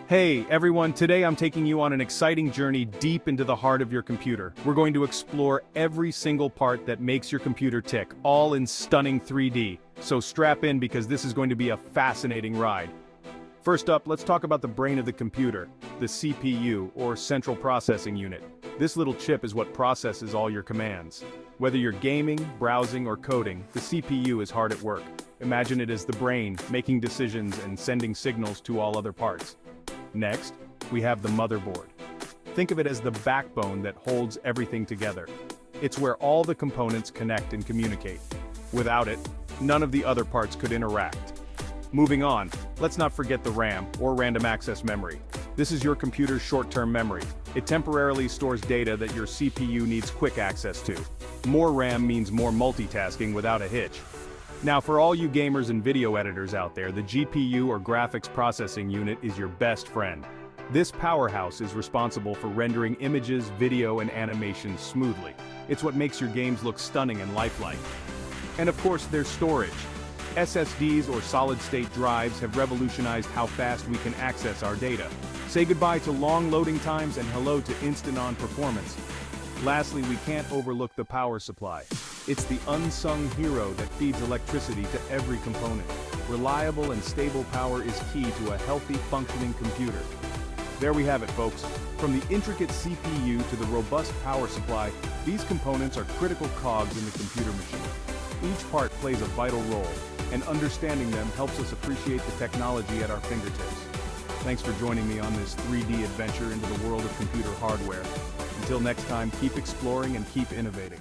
Hey everyone, today I'm taking you on an exciting journey deep into the heart of your computer. We're going to explore every single part that makes your computer tick, all in stunning 3D. So strap in because this is going to be a fascinating ride. First up, let's talk about the brain of the computer, the CPU, or Central Processing Unit. This little chip is what processes all your commands. Whether you're gaming, browsing, or coding, the CPU is hard at work. Imagine it as the brain, making decisions and sending signals to all other parts. Next, we have the motherboard. Think of it as the backbone that holds everything together. It's where all the components connect and communicate. Without it, none of the other parts could interact. Moving on, let's not forget the RAM, or random access memory. This is your computer's short-term memory. It temporarily stores data that your CPU needs quick access to. More RAM means more multitasking without a hitch. Now for all you gamers and video editors out there, the GPU or graphics processing unit is your best friend. This powerhouse is responsible for rendering images, video, and animations smoothly. It's what makes your games look stunning and lifelike. And of course, there's storage. SSDs or solid-state drives have revolutionized how fast we can access our data. Say goodbye to long loading times and hello to instant-on performance. Lastly, we can't overlook the power supply. It's the unsung hero that feeds electricity to every component. Reliable and stable power is key to a healthy, functioning computer. There we have it, folks. From the intricate CPU to the robust power supply, these components are critical cogs in the computer machine. Each part plays a vital role, and understanding them helps us appreciate the technology at our fingertips. Thanks for joining me on this 3D adventure into the world of computer hardware. Until next time, keep exploring and keep innovating.